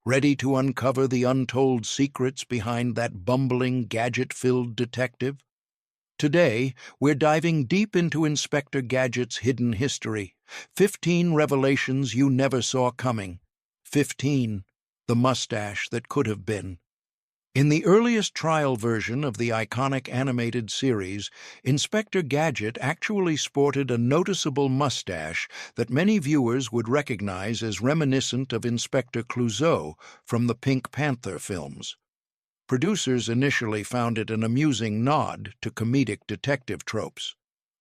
ready to uncover the untold secrets behind that bumbling, gadget-filled detective? Today, we're diving deep into Inspector Gadget's hidden history. 15 revelations you never saw coming. 15. The mustache that could have been. In the earliest trial version of the iconic animated series, Inspector Gadget actually sported a noticeable mustache that many viewers would recognize as reminiscent of Inspector Clouseau from the Pink Panther films. Producers initially found it an amusing nod to comedic detective tropes.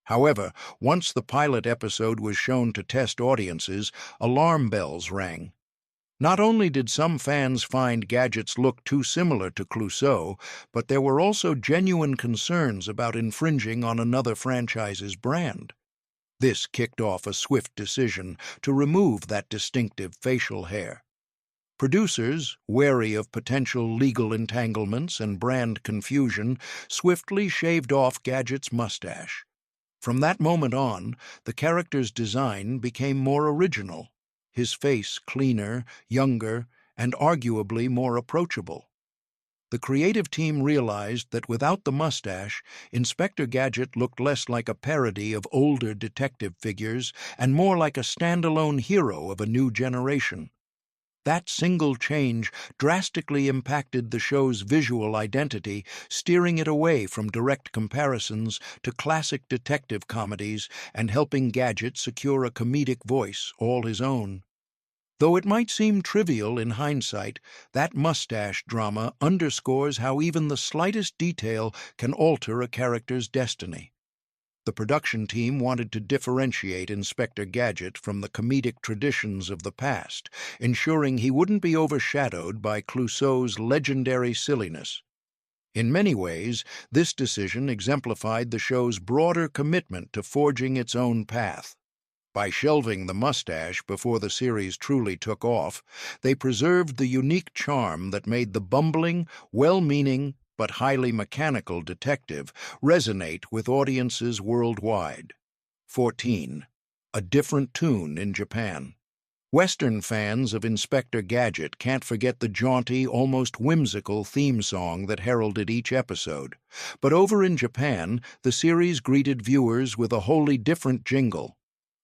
However, once the pilot episode was shown to test audiences, alarm bells rang. Not only did some fans find Gadget's look too similar to Clouseau, but there were also genuine concerns about infringing on another franchise's brand. This kicked off a swift decision to remove that distinctive facial hair. Producers, wary of potential legal entanglements and brand confusion, swiftly shaved off Gadget's mustache. From that moment on, the character's design became more original, his face cleaner, younger, and arguably more approachable. The creative team realized that without the mustache, Inspector Gadget looked less like a parody of older detective figures and more like a standalone hero of a new generation. That single change drastically impacted the show's visual identity, steering it away from direct comparisons to classic detective comedies and helping Gadget secure a comedic voice all his own. Though it might seem trivial in hindsight, that mustache drama underscores how even the slightest detail can alter a character's destiny. The production team wanted to differentiate Inspector Gadget from the comedic traditions of the past, ensuring he wouldn't be overshadowed by Clouseau's legendary silliness. In many ways, this decision exemplified the show's broader commitment to forging its own path. By shelving the mustache before the series truly took off, they preserved the unique charm that made the bumbling, well-meaning, but highly mechanical detective resonate with audiences worldwide. 14. A different tune in Japan. Western fans of Inspector Gadget can't forget the jaunty, almost whimsical theme song that heralded each episode. But over in Japan, the series greeted viewers with a wholly different jingle.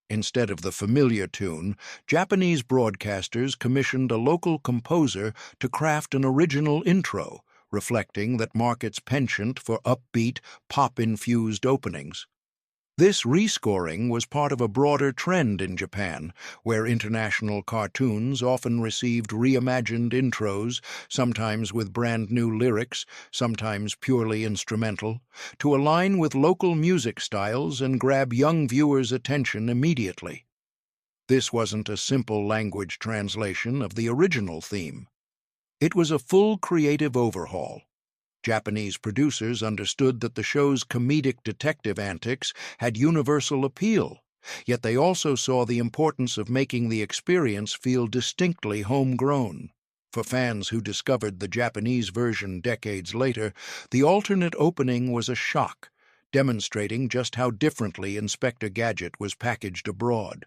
Instead of the familiar tune, Japanese broadcasters commissioned a local composer to craft an original intro, reflecting that market's penchant for upbeat, pop-infused openings. This rescoring was part of a broader trend in Japan, where international cartoons often received reimagined intros, sometimes with brand-new lyrics, sometimes purely instrumental, to align with local music styles and grab young viewers' attention immediately. This wasn't a simple language translation of the original theme. It was a full creative overhaul. Japanese producers understood that the show's comedic detective antics had universal appeal, yet they also saw the importance of making the experience feel distinctly homegrown. For fans who discovered the Japanese version decades later, the alternate opening was a shock, demonstrating just how differently Inspector Gadget was packaged abroad.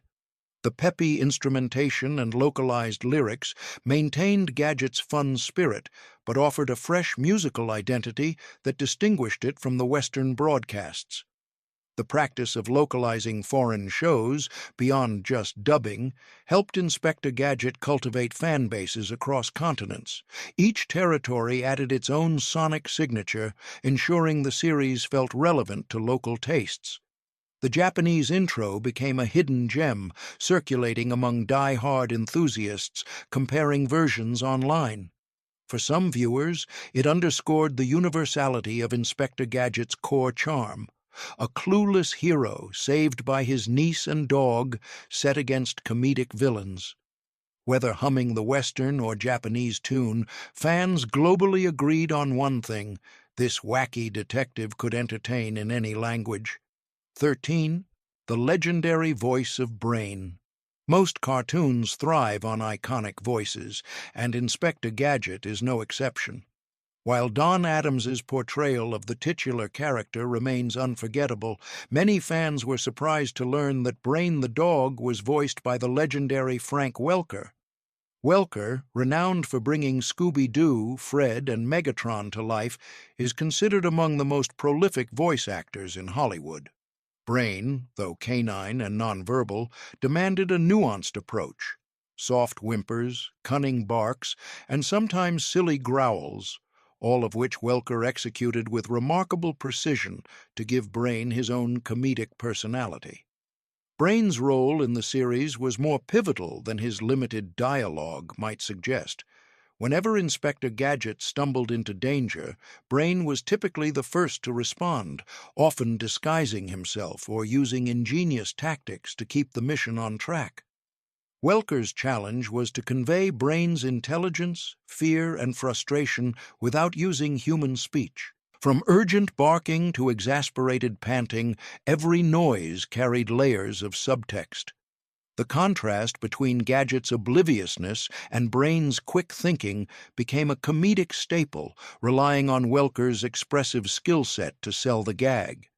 The peppy instrumentation and localized lyrics maintained Gadget's fun spirit, but offered a fresh musical identity that distinguished it from the Western broadcasts. The practice of localizing foreign shows, beyond just dubbing, helped Inspector Gadget cultivate fan bases across continents. Each territory added its own sonic signature, ensuring the series felt relevant to local tastes. The Japanese intro became a hidden gem, circulating among die-hard enthusiasts, comparing versions online. For some viewers, it underscored the universality of Inspector Gadget's core charm, a clueless hero saved by his niece and dog set against comedic villains. Whether humming the Western or Japanese tune, fans globally agreed on one thing: this wacky detective could entertain in any language. 13. The legendary voice of Brain. Most cartoons thrive on iconic voices, and Inspector Gadget is no exception. While Don Adams's portrayal of the titular character remains unforgettable, many fans were surprised to learn that Brain the dog was voiced by the legendary Frank Welker. Welker, renowned for bringing Scooby-Doo, Fred, and Megatron to life, is considered among the most prolific voice actors in Hollywood. Brain, though canine and nonverbal, demanded a nuanced approach. Soft whimpers, cunning barks, and sometimes silly growls, all of which Welker executed with remarkable precision to give Brain his own comedic personality. Brain's role in the series was more pivotal than his limited dialogue might suggest. Whenever Inspector Gadget stumbled into danger, Brain was typically the first to respond, often disguising himself or using ingenious tactics to keep the mission on track. Welker's challenge was to convey Brain's intelligence, fear, and frustration without using human speech. From urgent barking to exasperated panting, every noise carried layers of subtext. The contrast between Gadget's obliviousness and Brain's quick thinking became a comedic staple, relying on Welker's expressive skill set to sell the gag.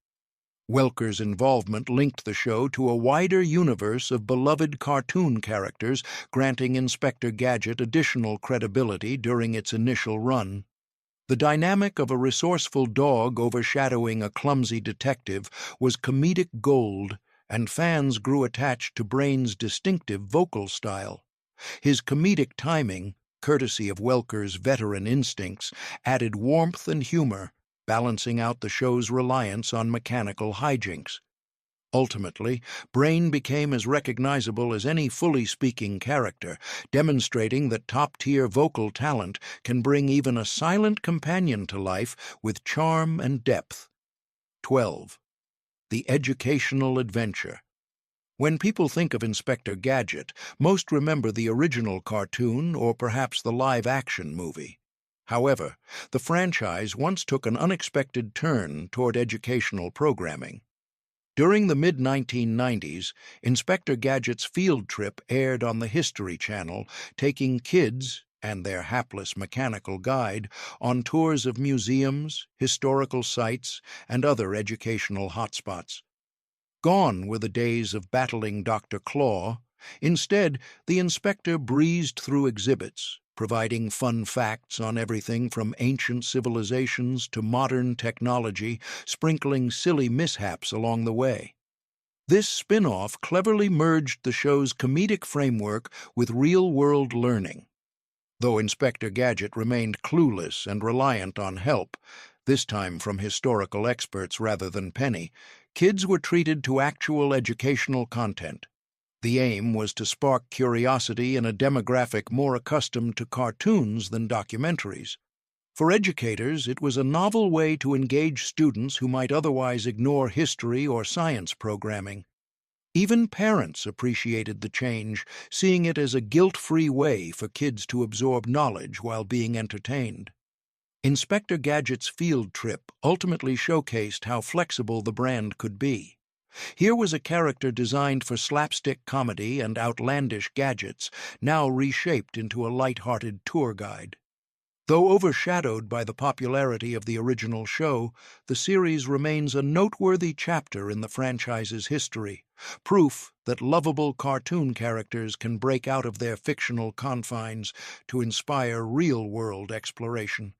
Welker's involvement linked the show to a wider universe of beloved cartoon characters, granting Inspector Gadget additional credibility during its initial run. The dynamic of a resourceful dog overshadowing a clumsy detective was comedic gold, and fans grew attached to Brain's distinctive vocal style. His comedic timing, courtesy of Welker's veteran instincts, added warmth and humor, balancing out the show's reliance on mechanical hijinks. Ultimately, Brain became as recognizable as any fully speaking character, demonstrating that top-tier vocal talent can bring even a silent companion to life with charm and depth. 12. The educational adventure. When people think of Inspector Gadget, most remember the original cartoon or perhaps the live-action movie. However, the franchise once took an unexpected turn toward educational programming. During the mid-1990s, Inspector Gadget's Field Trip aired on the History Channel, taking kids and their hapless mechanical guide on tours of museums, historical sites, and other educational hotspots. Gone were the days of battling Dr. Claw. Instead, the inspector breezed through exhibits, providing fun facts on everything from ancient civilizations to modern technology, sprinkling silly mishaps along the way. This spin-off cleverly merged the show's comedic framework with real-world learning. Though Inspector Gadget remained clueless and reliant on help, this time from historical experts rather than Penny, kids were treated to actual educational content. The aim was to spark curiosity in a demographic more accustomed to cartoons than documentaries. For educators, it was a novel way to engage students who might otherwise ignore history or science programming. Even parents appreciated the change, seeing it as a guilt-free way for kids to absorb knowledge while being entertained. Inspector Gadget's Field Trip ultimately showcased how flexible the brand could be. Here was a character designed for slapstick comedy and outlandish gadgets, now reshaped into a light-hearted tour guide. Though overshadowed by the popularity of the original show, the series remains a noteworthy chapter in the franchise's history, proof that lovable cartoon characters can break out of their fictional confines to inspire real-world exploration.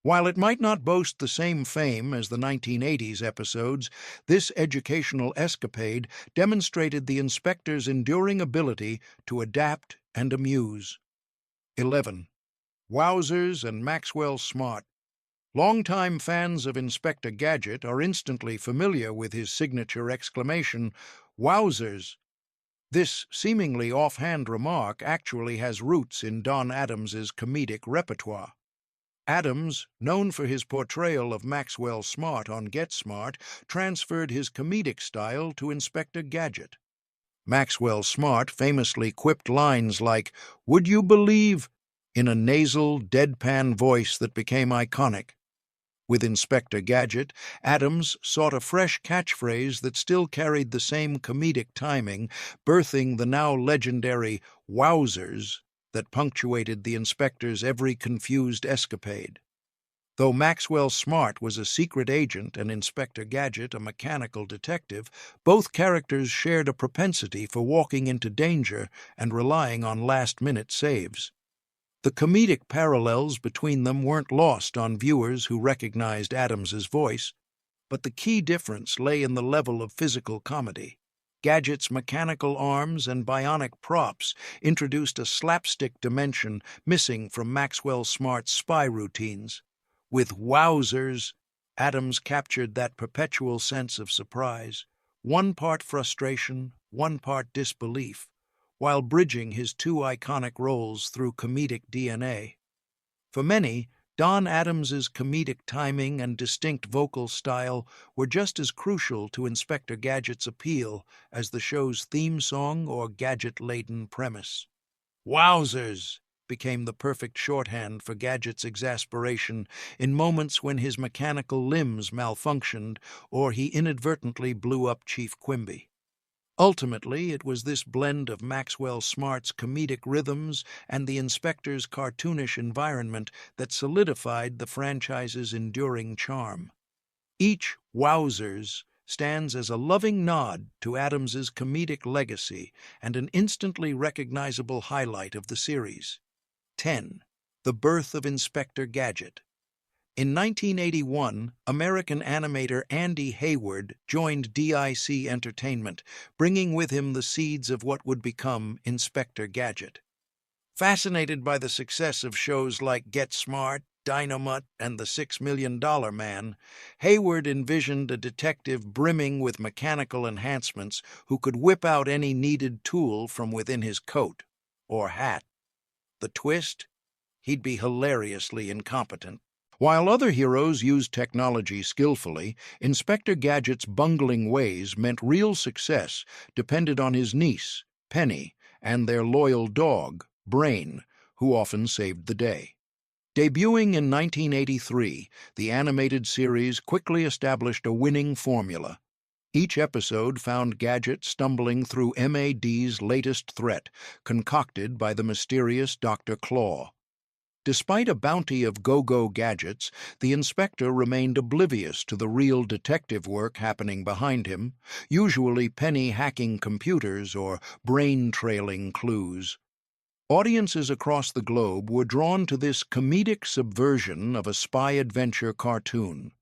While it might not boast the same fame as the 1980s episodes, this educational escapade demonstrated the inspector's enduring ability to adapt and amuse. 11. Wowsers and Maxwell Smart. Longtime fans of Inspector Gadget are instantly familiar with his signature exclamation, "Wowsers!" This seemingly offhand remark actually has roots in Don Adams's comedic repertoire. Adams, known for his portrayal of Maxwell Smart on Get Smart, transferred his comedic style to Inspector Gadget. Maxwell Smart famously quipped lines like, "Would you believe?" in a nasal, deadpan voice that became iconic. With Inspector Gadget, Adams sought a fresh catchphrase that still carried the same comedic timing, birthing the now legendary "Wowsers" that punctuated the inspector's every confused escapade. Though Maxwell Smart was a secret agent and Inspector Gadget a mechanical detective, both characters shared a propensity for walking into danger and relying on last-minute saves. The comedic parallels between them weren't lost on viewers who recognized Adams's voice, but the key difference lay in the level of physical comedy. Gadget's mechanical arms and bionic props introduced a slapstick dimension missing from Maxwell Smart's spy routines. With Wowsers, Adams captured that perpetual sense of surprise, one part frustration, one part disbelief, while bridging his two iconic roles through comedic DNA. For many, Don Adams's comedic timing and distinct vocal style were just as crucial to Inspector Gadget's appeal as the show's theme song or gadget-laden premise. Wowsers became the perfect shorthand for Gadget's exasperation in moments when his mechanical limbs malfunctioned or he inadvertently blew up Chief Quimby. Ultimately, it was this blend of Maxwell Smart's comedic rhythms and the inspector's cartoonish environment that solidified the franchise's enduring charm. Each Wowzers stands as a loving nod to Adams's comedic legacy and an instantly recognizable highlight of the series. 10. The birth of Inspector Gadget. In 1981, American animator Andy Hayward joined DIC Entertainment, bringing with him the seeds of what would become Inspector Gadget. Fascinated by the success of shows like Get Smart, Dynomutt, and The $6 Million Man, Hayward envisioned a detective brimming with mechanical enhancements who could whip out any needed tool from within his coat or hat. The twist? He'd be hilariously incompetent. While other heroes used technology skillfully, Inspector Gadget's bungling ways meant real success depended on his niece, Penny, and their loyal dog, Brain, who often saved the day. Debuting in 1983, the animated series quickly established a winning formula. Each episode found Gadget stumbling through MAD's latest threat, concocted by the mysterious Dr. Claw. Despite a bounty of go-go gadgets, the inspector remained oblivious to the real detective work happening behind him, usually Penny hacking computers or brain-trailing clues. Audiences across the globe were drawn to this comedic subversion of a spy adventure cartoon.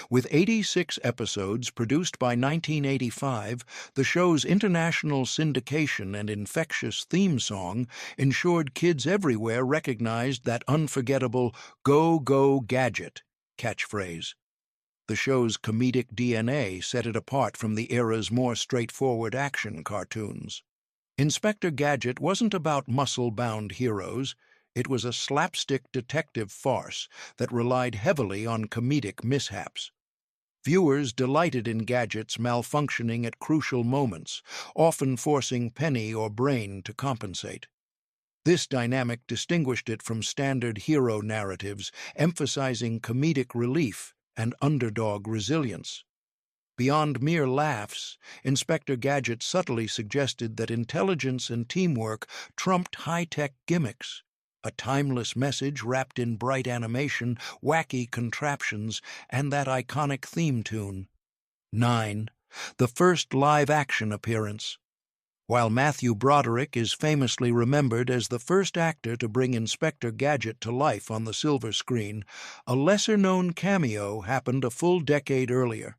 With 86 episodes produced by 1985, the show's international syndication and infectious theme song ensured kids everywhere recognized that unforgettable "Go, Go, Gadget" catchphrase. The show's comedic DNA set it apart from the era's more straightforward action cartoons. Inspector Gadget wasn't about muscle-bound heroes. It was a slapstick detective farce that relied heavily on comedic mishaps. Viewers delighted in Gadget's malfunctioning at crucial moments, often forcing Penny or Brain to compensate. This dynamic distinguished it from standard hero narratives, emphasizing comedic relief and underdog resilience. Beyond mere laughs, Inspector Gadget subtly suggested that intelligence and teamwork trumped high-tech gimmicks. A timeless message wrapped in bright animation, wacky contraptions, and that iconic theme tune. 9. The first live-action appearance. While Matthew Broderick is famously remembered as the first actor to bring Inspector Gadget to life on the silver screen, a lesser-known cameo happened a full decade earlier.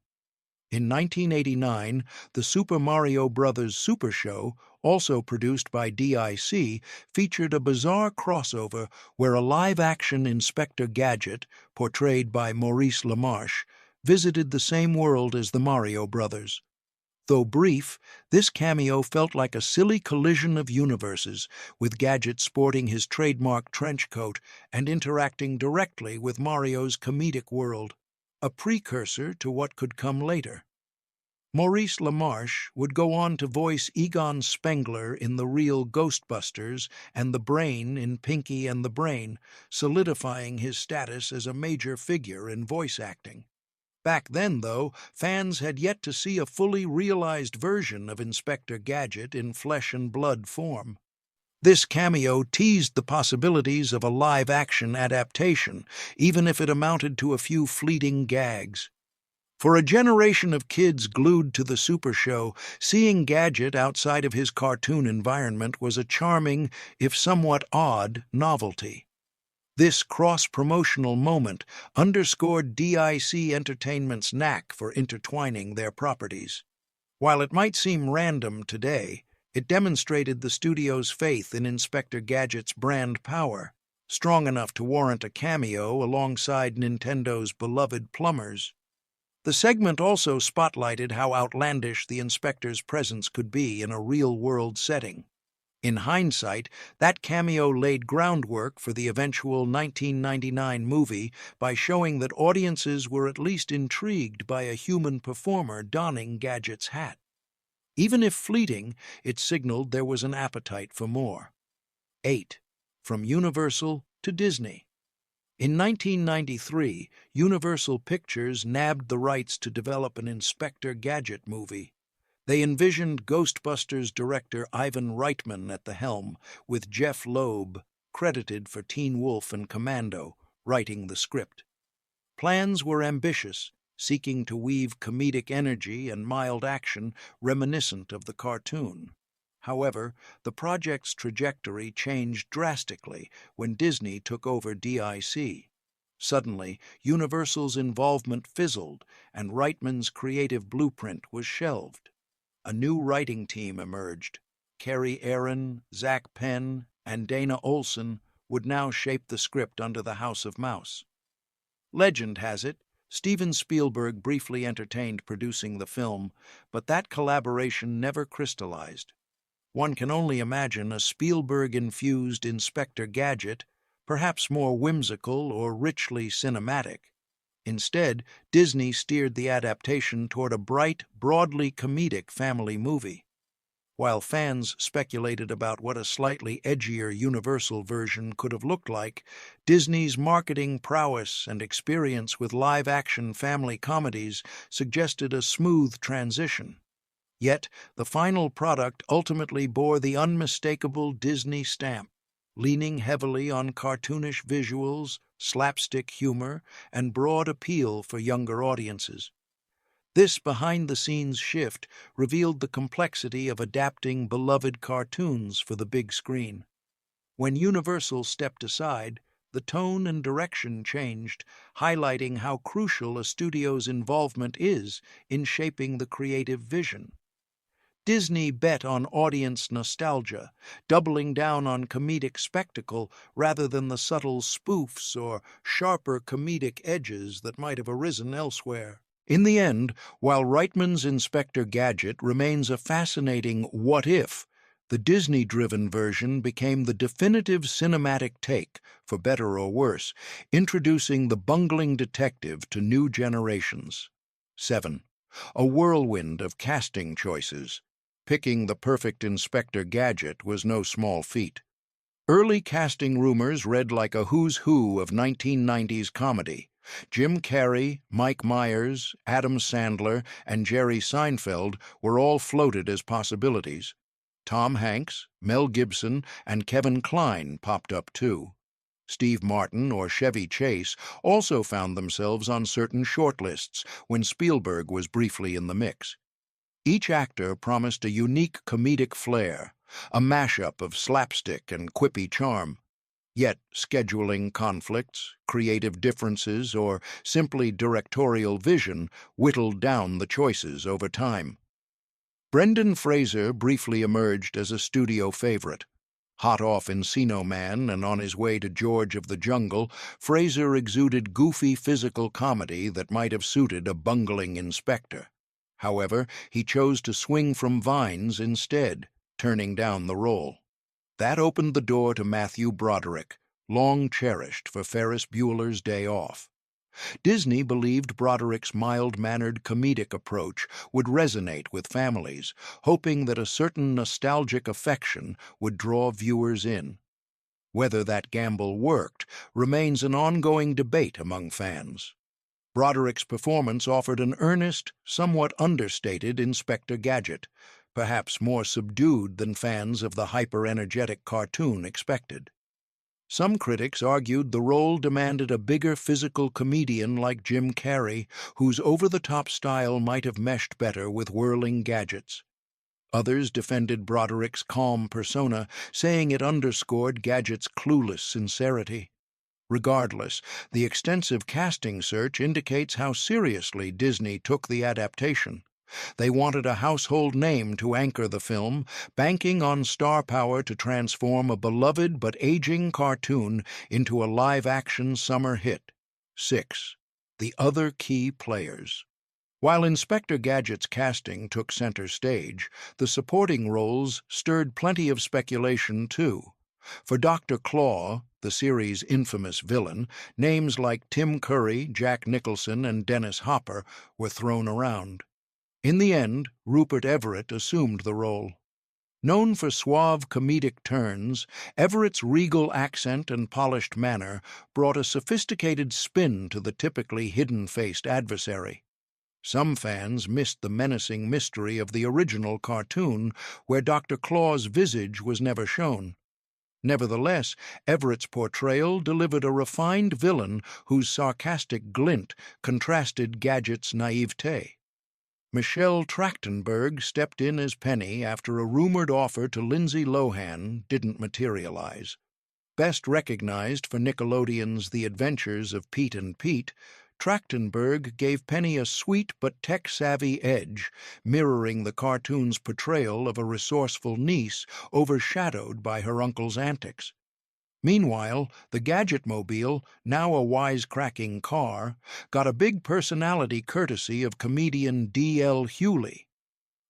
In 1989, the Super Mario Bros. Super Show, also produced by DIC, featured a bizarre crossover where a live-action Inspector Gadget, portrayed by Maurice LaMarche, visited the same world as the Mario Brothers. Though brief, this cameo felt like a silly collision of universes, with Gadget sporting his trademark trench coat and interacting directly with Mario's comedic world, a precursor to what could come later. Maurice LaMarche would go on to voice Egon Spengler in the real Ghostbusters and the Brain in Pinky and the Brain, solidifying his status as a major figure in voice acting. Back then, though, fans had yet to see a fully realized version of Inspector Gadget in flesh and blood form. This cameo teased the possibilities of a live-action adaptation, even if it amounted to a few fleeting gags. For a generation of kids glued to the Super Show, seeing Gadget outside of his cartoon environment was a charming, if somewhat odd, novelty. This cross-promotional moment underscored DIC Entertainment's knack for intertwining their properties. While it might seem random today, it demonstrated the studio's faith in Inspector Gadget's brand power, strong enough to warrant a cameo alongside Nintendo's beloved plumbers. The segment also spotlighted how outlandish the Inspector's presence could be in a real-world setting. In hindsight, that cameo laid groundwork for the eventual 1999 movie by showing that audiences were at least intrigued by a human performer donning Gadget's hat. Even if fleeting, it signaled there was an appetite for more. 8. From Universal to Disney. In 1993, Universal Pictures nabbed the rights to develop an Inspector Gadget movie. They envisioned Ghostbusters director Ivan Reitman at the helm, with Jeff Loeb, credited for Teen Wolf and Commando, writing the script. Plans were ambitious, seeking to weave comedic energy and mild action reminiscent of the cartoon. However, the project's trajectory changed drastically when Disney took over DIC. Suddenly, Universal's involvement fizzled, and Reitman's creative blueprint was shelved. A new writing team emerged. Kerry Aaron, Zach Penn, and Dana Olson would now shape the script under the House of Mouse. Legend has it, Steven Spielberg briefly entertained producing the film, but that collaboration never crystallized. One can only imagine a Spielberg-infused Inspector Gadget, perhaps more whimsical or richly cinematic. Instead, Disney steered the adaptation toward a bright, broadly comedic family movie. While fans speculated about what a slightly edgier Universal version could have looked like, Disney's marketing prowess and experience with live-action family comedies suggested a smooth transition. Yet, the final product ultimately bore the unmistakable Disney stamp, leaning heavily on cartoonish visuals, slapstick humor, and broad appeal for younger audiences. This behind-the-scenes shift revealed the complexity of adapting beloved cartoons for the big screen. When Universal stepped aside, the tone and direction changed, highlighting how crucial a studio's involvement is in shaping the creative vision. Disney bet on audience nostalgia, doubling down on comedic spectacle rather than the subtle spoofs or sharper comedic edges that might have arisen elsewhere. In the end, while Reitman's Inspector Gadget remains a fascinating what-if, the Disney-driven version became the definitive cinematic take, for better or worse, introducing the bungling detective to new generations. 7. A whirlwind of casting choices. Picking the perfect Inspector Gadget was no small feat. Early casting rumors read like a who's who of 1990s comedy. Jim Carrey, Mike Myers, Adam Sandler, and Jerry Seinfeld were all floated as possibilities. Tom Hanks, Mel Gibson, and Kevin Kline popped up too. Steve Martin or Chevy Chase also found themselves on certain shortlists when Spielberg was briefly in the mix. Each actor promised a unique comedic flair, a mashup of slapstick and quippy charm. Yet scheduling conflicts, creative differences, or simply directorial vision whittled down the choices over time. Brendan Fraser briefly emerged as a studio favorite. Hot off Encino Man and on his way to George of the Jungle, Fraser exuded goofy physical comedy that might have suited a bungling inspector. However, he chose to swing from vines instead, turning down the role. That opened the door to Matthew Broderick, long cherished for Ferris Bueller's Day Off. Disney believed Broderick's mild-mannered comedic approach would resonate with families, hoping that a certain nostalgic affection would draw viewers in. Whether that gamble worked remains an ongoing debate among fans. Broderick's performance offered an earnest, somewhat understated Inspector Gadget, perhaps more subdued than fans of the hyper-energetic cartoon expected. Some critics argued the role demanded a bigger physical comedian like Jim Carrey, whose over-the-top style might have meshed better with whirling gadgets. Others defended Broderick's calm persona, saying it underscored Gadget's clueless sincerity. Regardless, the extensive casting search indicates how seriously Disney took the adaptation. They wanted a household name to anchor the film, banking on star power to transform a beloved but aging cartoon into a live-action summer hit. 6. The other key players. While Inspector Gadget's casting took center stage, the supporting roles stirred plenty of speculation too. For Dr. Claw, the series' infamous villain, names like Tim Curry, Jack Nicholson, and Dennis Hopper were thrown around. In the end, Rupert Everett assumed the role. Known for suave comedic turns, Everett's regal accent and polished manner brought a sophisticated spin to the typically hidden-faced adversary. Some fans missed the menacing mystery of the original cartoon, where Dr. Claw's visage was never shown. Nevertheless, Everett's portrayal delivered a refined villain whose sarcastic glint contrasted Gadget's naivete. Michelle Trachtenberg stepped in as Penny after a rumored offer to Lindsay Lohan didn't materialize. Best recognized for Nickelodeon's The Adventures of Pete and Pete, Trachtenberg gave Penny a sweet but tech-savvy edge, mirroring the cartoon's portrayal of a resourceful niece overshadowed by her uncle's antics. Meanwhile, the Gadgetmobile, now a wisecracking car, got a big personality courtesy of comedian D.L. Hewley.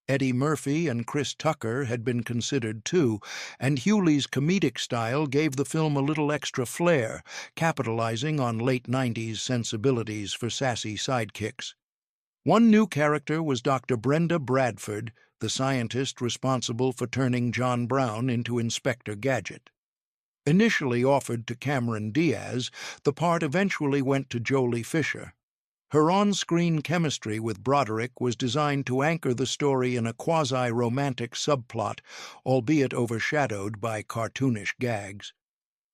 Eddie Murphy and Chris Tucker had been considered too, and Hewley's comedic style gave the film a little extra flair, capitalizing on late 90s sensibilities for sassy sidekicks. One new character was Dr. Brenda Bradford, the scientist responsible for turning John Brown into Inspector Gadget. Initially offered to Cameron Diaz, the part eventually went to Jolie Fisher. Her on-screen chemistry with Broderick was designed to anchor the story in a quasi-romantic subplot, albeit overshadowed by cartoonish gags.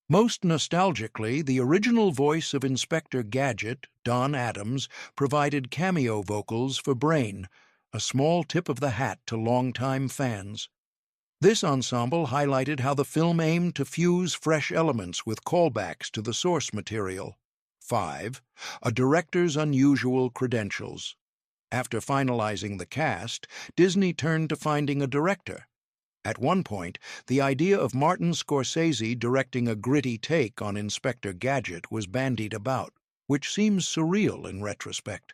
Most nostalgically, the original voice of Inspector Gadget, Don Adams, provided cameo vocals for Brain, a small tip of the hat to longtime fans. This ensemble highlighted how the film aimed to fuse fresh elements with callbacks to the source material. 5. A director's unusual credentials. After finalizing the cast, Disney turned to finding a director. At one point, the idea of Martin Scorsese directing a gritty take on Inspector Gadget was bandied about, which seems surreal in retrospect.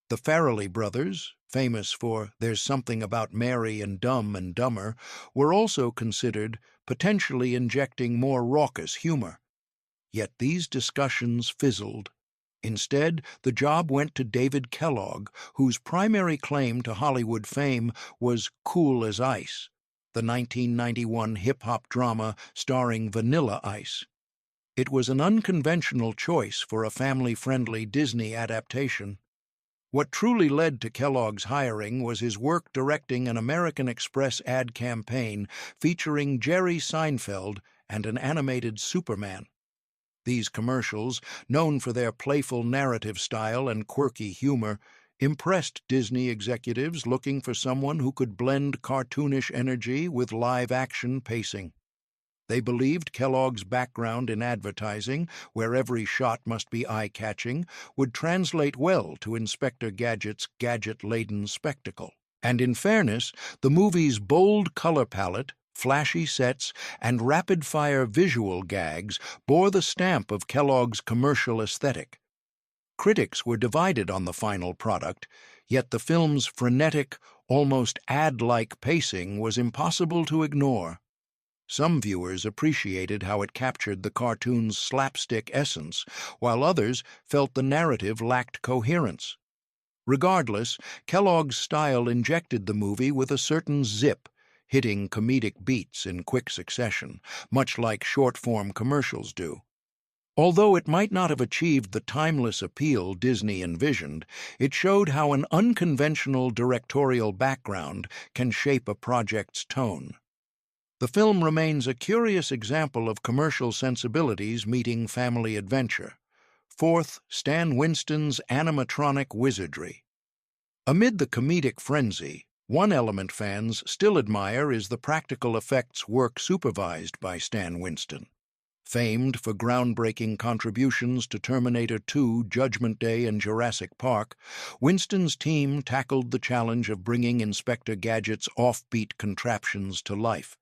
The Farrelly brothers, famous for There's Something About Mary and Dumb and Dumber, were also considered, potentially injecting more raucous humor. Yet these discussions fizzled. Instead, the job went to David Kellogg, whose primary claim to Hollywood fame was Cool as Ice, the 1991 hip-hop drama starring Vanilla Ice. It was an unconventional choice for a family-friendly Disney adaptation. What truly led to Kellogg's hiring was his work directing an American Express ad campaign featuring Jerry Seinfeld and an animated Superman. These commercials, known for their playful narrative style and quirky humor, impressed Disney executives looking for someone who could blend cartoonish energy with live-action pacing. They believed Kellogg's background in advertising, where every shot must be eye-catching, would translate well to Inspector Gadget's gadget-laden spectacle. And in fairness, the movie's bold color palette, flashy sets, and rapid-fire visual gags bore the stamp of Kellogg's commercial aesthetic. Critics were divided on the final product, yet the film's frenetic, almost ad-like pacing was impossible to ignore. Some viewers appreciated how it captured the cartoon's slapstick essence, while others felt the narrative lacked coherence. Regardless, Kellogg's style injected the movie with a certain zip, hitting comedic beats in quick succession, much like short-form commercials do. Although it might not have achieved the timeless appeal Disney envisioned, it showed how an unconventional directorial background can shape a project's tone. The film remains a curious example of commercial sensibilities meeting family adventure. Fourth, Stan Winston's animatronic wizardry. Amid the comedic frenzy, one element fans still admire is the practical effects work supervised by Stan Winston. Famed for groundbreaking contributions to Terminator 2, Judgment Day, and Jurassic Park, Winston's team tackled the challenge of bringing Inspector Gadget's offbeat contraptions to life.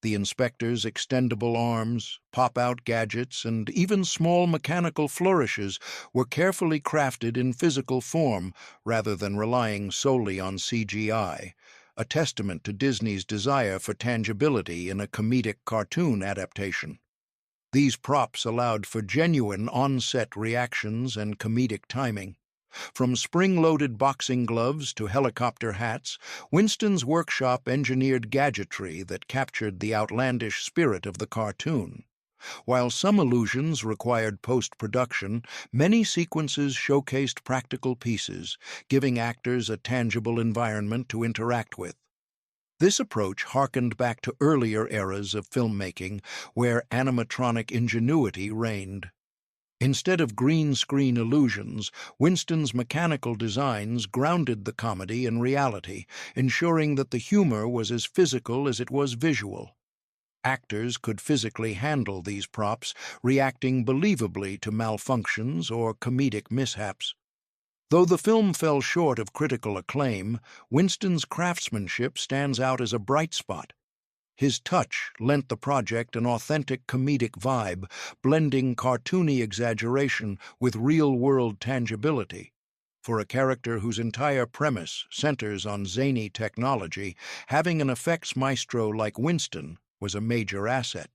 The Inspector's extendable arms, pop-out gadgets, and even small mechanical flourishes were carefully crafted in physical form rather than relying solely on CGI, a testament to Disney's desire for tangibility in a comedic cartoon adaptation. These props allowed for genuine on-set reactions and comedic timing. From spring-loaded boxing gloves to helicopter hats, Winston's workshop engineered gadgetry that captured the outlandish spirit of the cartoon. While some illusions required post-production, many sequences showcased practical pieces, giving actors a tangible environment to interact with. This approach harkened back to earlier eras of filmmaking, where animatronic ingenuity reigned. Instead of green screen illusions, Winston's mechanical designs grounded the comedy in reality, ensuring that the humor was as physical as it was visual. Actors could physically handle these props, reacting believably to malfunctions or comedic mishaps. Though the film fell short of critical acclaim, Winston's craftsmanship stands out as a bright spot. His touch lent the project an authentic comedic vibe, blending cartoony exaggeration with real-world tangibility. For a character whose entire premise centers on zany technology, having an effects maestro like Winston was a major asset.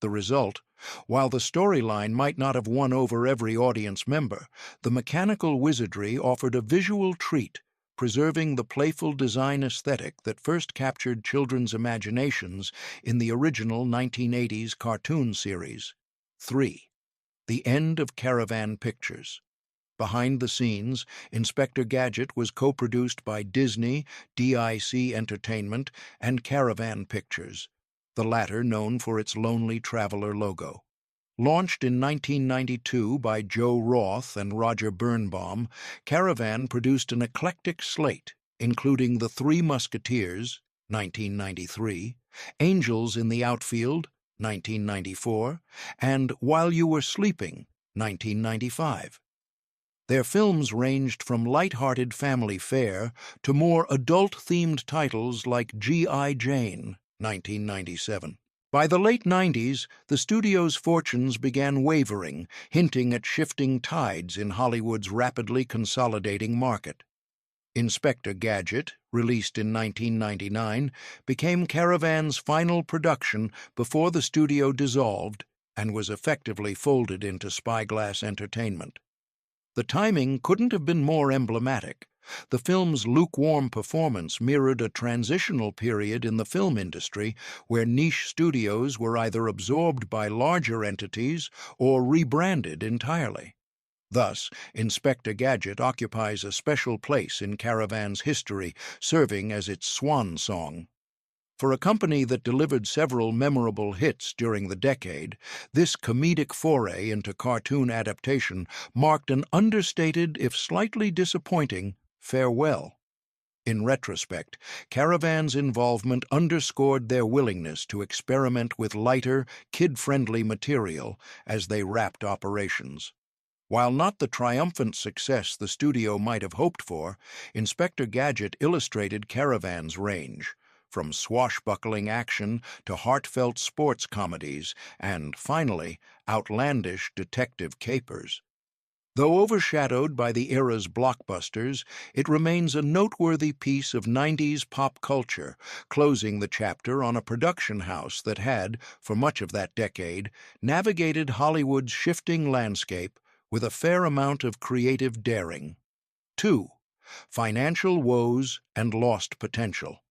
The result, while the storyline might not have won over every audience member, the mechanical wizardry offered a visual treat, preserving the playful design aesthetic that first captured children's imaginations in the original 1980s cartoon series. 3. The End of Caravan Pictures. Behind the scenes, Inspector Gadget was co-produced by Disney, DIC Entertainment, and Caravan Pictures, the latter known for its Lonely Traveler logo. Launched in 1992 by Joe Roth and Roger Birnbaum, Caravan produced an eclectic slate, including The Three Musketeers, 1993, Angels in the Outfield, 1994, and While You Were Sleeping, 1995. Their films ranged from light-hearted family fare to more adult-themed titles like G.I. Jane, 1997. By the late 90s, the studio's fortunes began wavering, hinting at shifting tides in Hollywood's rapidly consolidating market. Inspector Gadget, released in 1999, became Caravan's final production before the studio dissolved and was effectively folded into Spyglass Entertainment. The timing couldn't have been more emblematic. The film's lukewarm performance mirrored a transitional period in the film industry where niche studios were either absorbed by larger entities or rebranded entirely. Thus, Inspector Gadget occupies a special place in Caravan's history, serving as its swan song. For a company that delivered several memorable hits during the decade, this comedic foray into cartoon adaptation marked an understated, if slightly disappointing, farewell. In retrospect, Caravan's involvement underscored their willingness to experiment with lighter, kid-friendly material as they wrapped operations. While not the triumphant success the studio might have hoped for, Inspector Gadget illustrated Caravan's range, from swashbuckling action to heartfelt sports comedies and, finally, outlandish detective capers. Though overshadowed by the era's blockbusters, it remains a noteworthy piece of 90s pop culture, closing the chapter on a production house that had, for much of that decade, navigated Hollywood's shifting landscape with a fair amount of creative daring. 2. Financial woes and lost potential.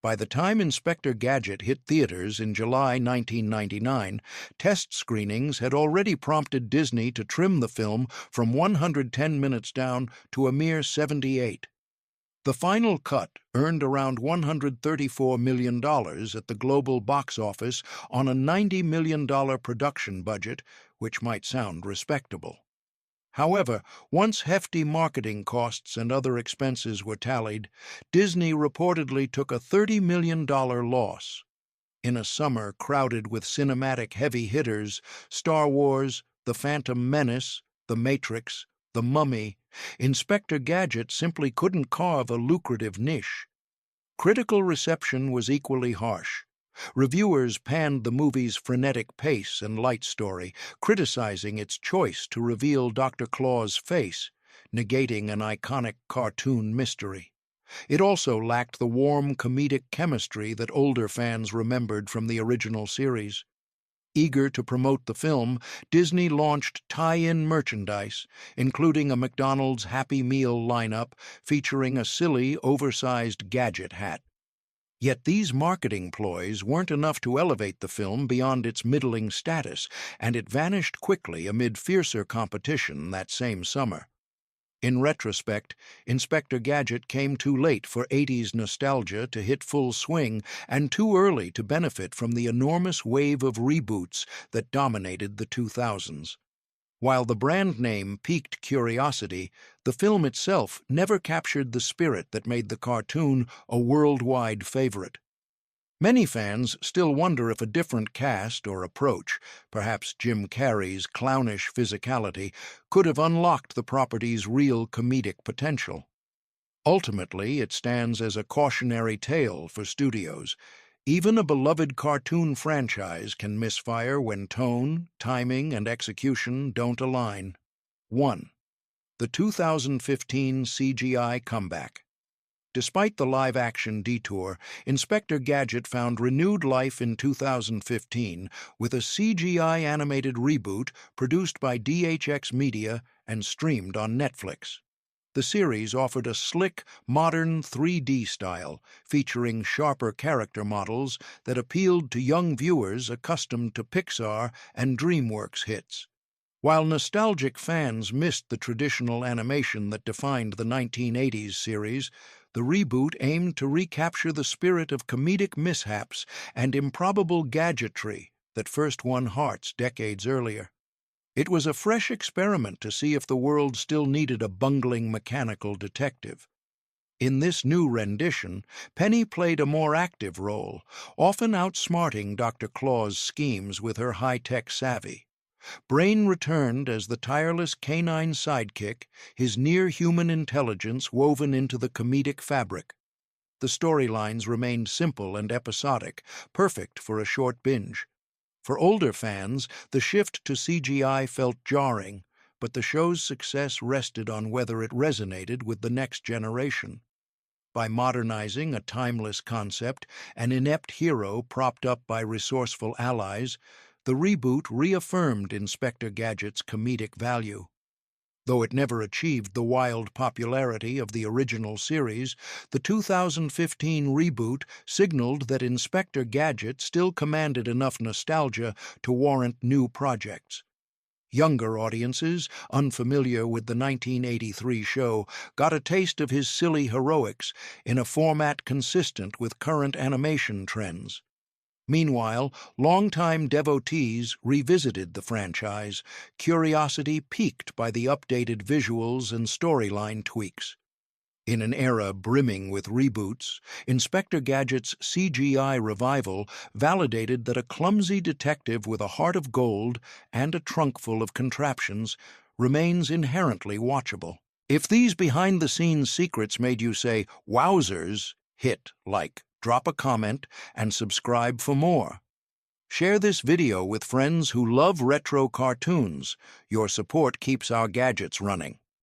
By the time Inspector Gadget hit theaters in July 1999, test screenings had already prompted Disney to trim the film from 110 minutes down to a mere 78. The final cut earned around $134 million at the global box office on a $90 million production budget, which might sound respectable. However, once hefty marketing costs and other expenses were tallied, Disney reportedly took a $30 million loss. In a summer crowded with cinematic heavy hitters, Star Wars, The Phantom Menace, The Matrix, The Mummy, Inspector Gadget simply couldn't carve a lucrative niche. Critical reception was equally harsh. Reviewers panned the movie's frenetic pace and light story, criticizing its choice to reveal Dr. Claw's face, negating an iconic cartoon mystery. It also lacked the warm comedic chemistry that older fans remembered from the original series. Eager to promote the film, Disney launched tie-in merchandise, including a McDonald's Happy Meal lineup featuring a silly, oversized Gadget hat. Yet these marketing ploys weren't enough to elevate the film beyond its middling status, and it vanished quickly amid fiercer competition that same summer. In retrospect, Inspector Gadget came too late for 80s nostalgia to hit full swing and too early to benefit from the enormous wave of reboots that dominated the 2000s. While the brand name piqued curiosity, the film itself never captured the spirit that made the cartoon a worldwide favorite. Many fans still wonder if a different cast or approach, perhaps Jim Carrey's clownish physicality, could have unlocked the property's real comedic potential. Ultimately, it stands as a cautionary tale for studios. Even a beloved cartoon franchise can misfire when tone, timing, and execution don't align. 1. The 2015 CGI Comeback. Despite the live-action detour, Inspector Gadget found renewed life in 2015 with a CGI animated reboot produced by DHX Media and streamed on Netflix. The series offered a slick, modern 3D style, featuring sharper character models that appealed to young viewers accustomed to Pixar and DreamWorks hits. While nostalgic fans missed the traditional animation that defined the 1980s series, the reboot aimed to recapture the spirit of comedic mishaps and improbable gadgetry that first won hearts decades earlier. It was a fresh experiment to see if the world still needed a bungling mechanical detective. In this new rendition, Penny played a more active role, often outsmarting Dr. Claw's schemes with her high-tech savvy. Brain returned as the tireless canine sidekick, his near-human intelligence woven into the comedic fabric. The storylines remained simple and episodic, perfect for a short binge. For older fans, the shift to CGI felt jarring, but the show's success rested on whether it resonated with the next generation. By modernizing a timeless concept, an inept hero propped up by resourceful allies, the reboot reaffirmed Inspector Gadget's comedic value. Though it never achieved the wild popularity of the original series, the 2015 reboot signaled that Inspector Gadget still commanded enough nostalgia to warrant new projects. Younger audiences, unfamiliar with the 1983 show, got a taste of his silly heroics in a format consistent with current animation trends. Meanwhile, longtime devotees revisited the franchise, curiosity piqued by the updated visuals and storyline tweaks. In an era brimming with reboots, Inspector Gadget's CGI revival validated that a clumsy detective with a heart of gold and a trunk full of contraptions remains inherently watchable. If these behind-the-scenes secrets made you say, "Wowsers," hit like, drop a comment, and subscribe for more. Share this video with friends who love retro cartoons. Your support keeps our gadgets running.